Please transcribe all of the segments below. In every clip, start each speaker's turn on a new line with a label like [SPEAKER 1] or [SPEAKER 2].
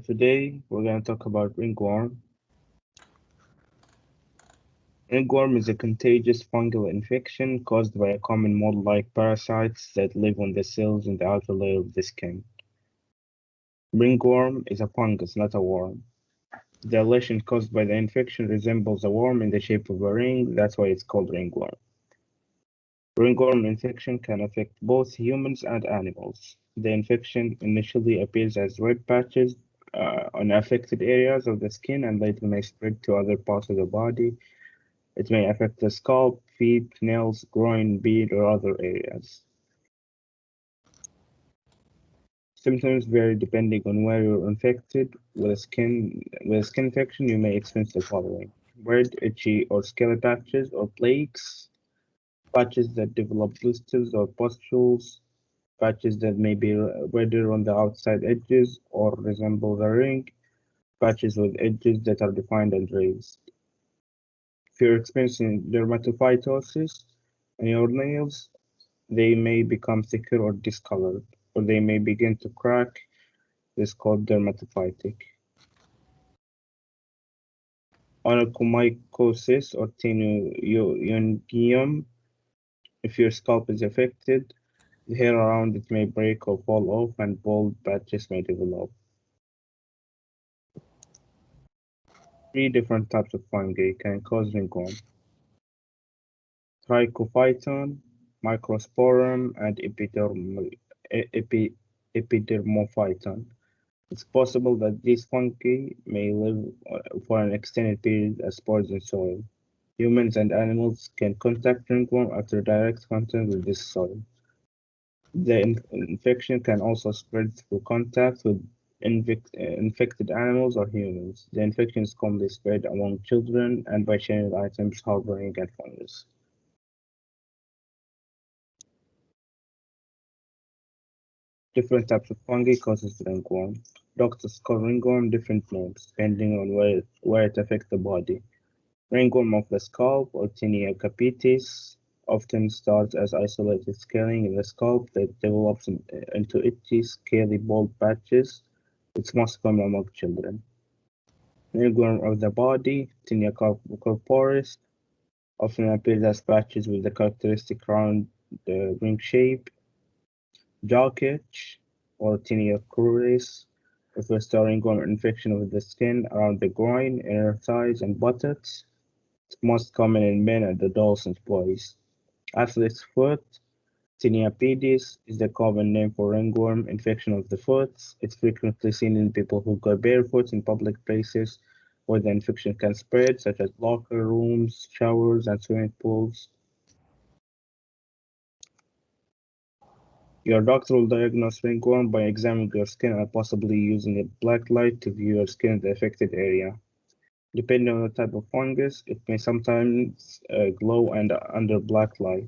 [SPEAKER 1] Today we're going to talk about ringworm. Ringworm is a contagious fungal infection caused by a common mold-like parasites that live on the cells in the outer layer of the skin. Ringworm is a fungus, not a worm. The lesion caused by the infection resembles a worm in the shape of a ring, that's why it's called ringworm. Ringworm infection can affect both humans and animals. The infection initially appears as red patches on affected areas of the skin and later may spread to other parts of the body. It may affect the scalp, feet, nails, groin, beard, or other areas. Symptoms vary depending on where you're infected. With a skin infection, you may experience the following: red, itchy, or scaly patches or plaques, patches that develop blisters or pustules, patches that may be redder on the outside edges or resemble a ring, patches with edges that are defined and raised. If you're experiencing dermatophytosis on your nails, they may become thicker or discolored, or they may begin to crack. This is called dermatophytic. Onychomycosis or teinoyongium. If your scalp is affected, the hair around it may break or fall off, and bald patches may develop. 3 different types of fungi can cause ringworm: trichophyton, microsporum, and epidermophyton. It's possible that these fungi may live for an extended period as spores in soil. Humans and animals can contact ringworm after direct contact with this soil. The infection can also spread through contact with infected animals or humans. The infection is commonly spread among children and by sharing items harboring a fungus. Different types of fungi causes ringworm. Doctors call ringworm different names depending on where it affects the body. Ringworm of the scalp or Tinea capitis often starts as isolated scaling in the scalp that develops into itchy, scaly, bald patches. It's most common among children. Ringworm of the body, Tinea corporis, often appears as patches with the characteristic round ring shape. Jock itch, or Tinea cruris, refers to a ringworm infection of the skin around the groin, inner thighs, and buttocks. It's most common in men and adolescent boys. Athlete's foot, Tinea pedis, is the common name for ringworm infection of the foot. It's frequently seen in people who go barefoot in public places where the infection can spread, such as locker rooms, showers, and swimming pools. Your doctor will diagnose ringworm by examining your skin and possibly using a black light to view your skin in the affected area. Depending on the type of fungus, it may sometimes glow under black light.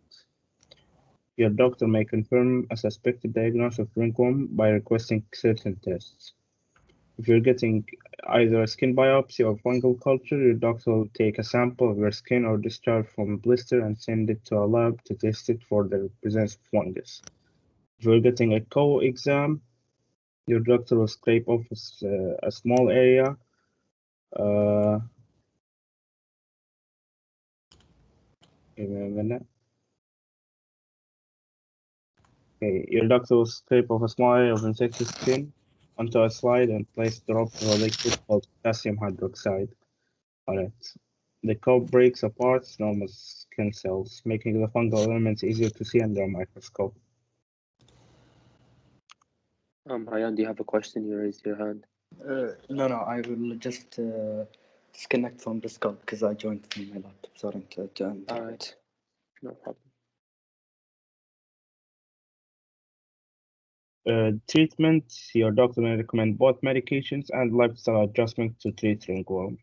[SPEAKER 1] Your doctor may confirm a suspected diagnosis of ringworm by requesting certain tests. If you're getting either a skin biopsy or fungal culture, your doctor will take a sample of your skin or discharge from a blister and send it to a lab to test it for the presence of fungus. If you're getting a co-exam, your doctor will scrape off a small area give me a minute. Okay, your doctor will scrape off a small area of infected skin onto a slide and place drops of a liquid called potassium hydroxide on it. The coat breaks apart normal skin cells, making the fungal elements easier to see under a microscope.
[SPEAKER 2] Rayan, do you have a question? You raised your hand.
[SPEAKER 3] No, I will just disconnect from the scalp because I joined from my laptop. Sorry to interrupt.
[SPEAKER 2] Alright, no problem.
[SPEAKER 1] Treatment: your doctor may recommend both medications and lifestyle adjustment to treat ringworm.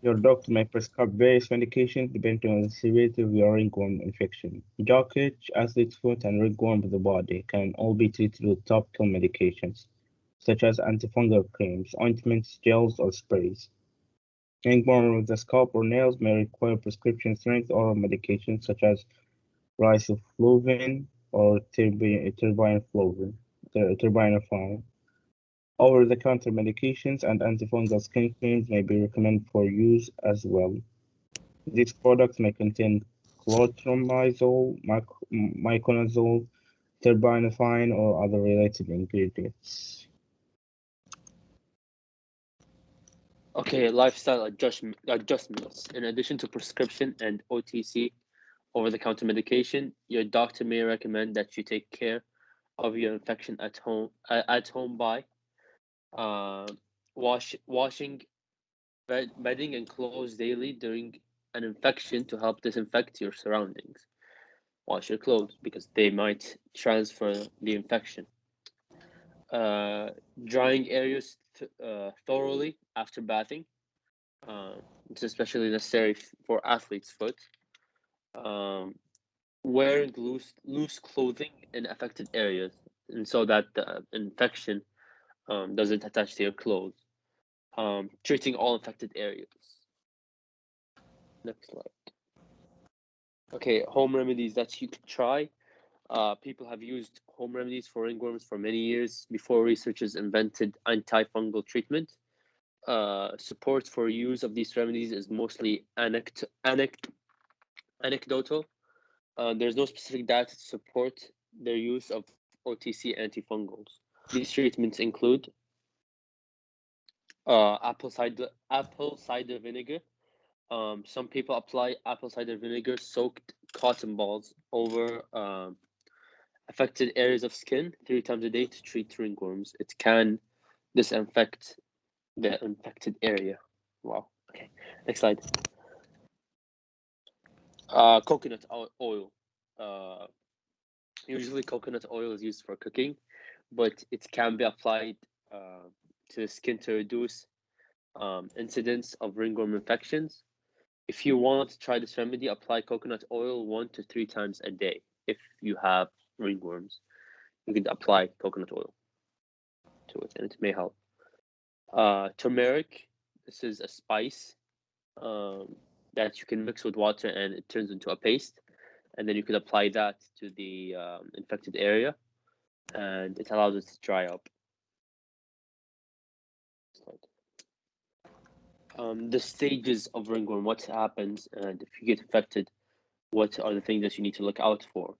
[SPEAKER 1] Your doctor may prescribe various medications depending on the severity of your ringworm infection. Jock itch, athlete's foot, and ringworm of the body can all be treated with topical medications, such as antifungal creams, ointments, gels, or sprays. Ringworm of the scalp or nails may require prescription strength oral medications such as riboflavin, or terbinafine. Over-the-counter medications and antifungal skin creams may be recommended for use as well. These products may contain clotrimazole, miconazole, terbinafine, or other related ingredients.
[SPEAKER 2] Okay, lifestyle adjustments. In addition to prescription and OTC over-the-counter medication, your doctor may recommend that you take care of your infection at home by washing bedding and clothes daily during an infection to help disinfect your surroundings. Wash your clothes because they might transfer the infection. Drying areas thoroughly after bathing. It's especially necessary for athlete's foot. Wearing loose clothing in affected areas, and so that the infection doesn't attach to your clothes. Treating all infected areas. Next slide. Okay, home remedies that you could try. People have used home remedies for ringworms for many years before researchers invented antifungal treatment. Support for use of these remedies is mostly anecdotal. There's no specific data to support their use of OTC antifungals. These treatments include apple cider vinegar. Some people apply apple cider vinegar soaked cotton balls over affected areas of skin 3 times a day to treat ringworms. It can disinfect the infected area. Wow. Okay. Next slide. Coconut oil. Usually, coconut oil is used for cooking, but it can be applied to the skin to reduce incidence of ringworm infections. If you want to try this remedy, apply coconut oil 1 to 3 times a day. If you have ringworms, you can apply coconut oil to it, and it may help. Turmeric. This is a spice that you can mix with water, and it turns into a paste. And then you could apply that to the infected area, and it allows it to dry up. The stages of ringworm, what happens, and if you get infected, what are the things that you need to look out for?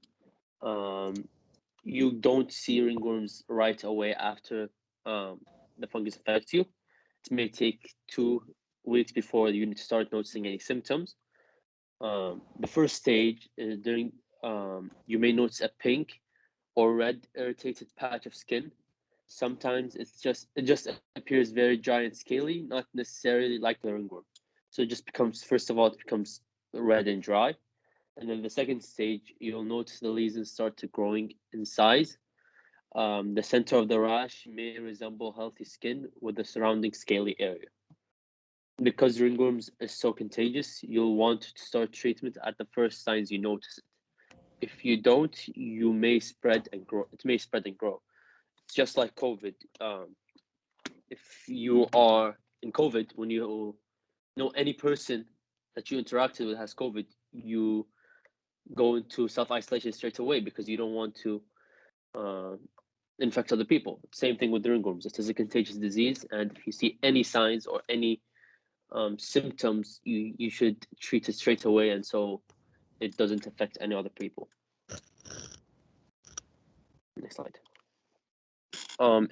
[SPEAKER 2] You don't see ringworms right away after the fungus affects you. It may take 2 weeks before you need to start noticing any symptoms. The first stage is during you may notice a pink or red irritated patch of skin. Sometimes it just appears very dry and scaly, not necessarily like the ringworm. So it just becomes, first of all, it becomes red and dry. And then the second stage, you'll notice the lesions start to growing in size. The center of the rash may resemble healthy skin with the surrounding scaly area. Because ringworms is so contagious, you'll want to start treatment at the first signs you notice it. If you don't, you may spread and grow. It may spread and grow. It's just like COVID. If you are in COVID, when you know any person that you interacted with has COVID, you go into self-isolation straight away because you don't want to infect other people. Same thing with the ringworms. It is a contagious disease, and if you see any signs or any symptoms, you should treat it straight away, and so it doesn't affect any other people. Next slide.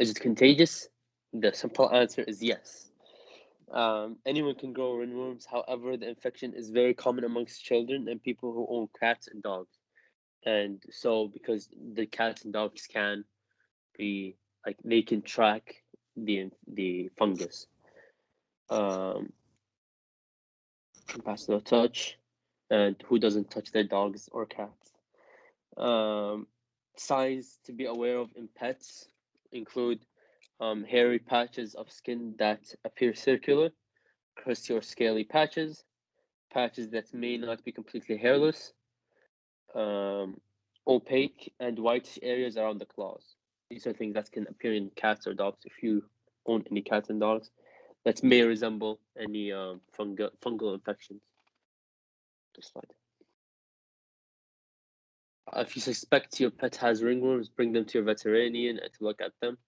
[SPEAKER 2] Is it contagious? The simple answer is yes. Anyone can grow ringworms. However, the infection is very common amongst children and people who own cats and dogs. And so, because the cats and dogs can be like, they can track the fungus. Pass no touch, and who doesn't touch their dogs or cats? Signs to be aware of in pets include hairy patches of skin that appear circular, crusty or scaly patches, patches that may not be completely hairless, opaque and whitish areas around the claws. These are things that can appear in cats or dogs if you own any cats and dogs that may resemble any fungal infections. Next slide. If you suspect your pet has ringworms, bring them to your veterinarian and to look at them.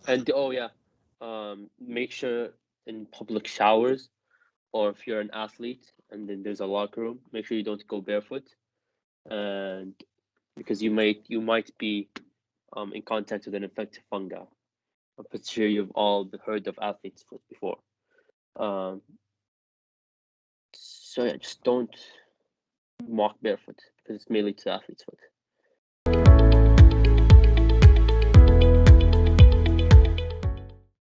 [SPEAKER 2] And make sure in public showers, or if you're an athlete and then there's a locker room, make sure you don't go barefoot, and because you might be in contact with an infected fungi. I'm pretty sure you've all heard of athlete's foot before. So yeah, just don't walk barefoot because it's mainly to athlete's foot.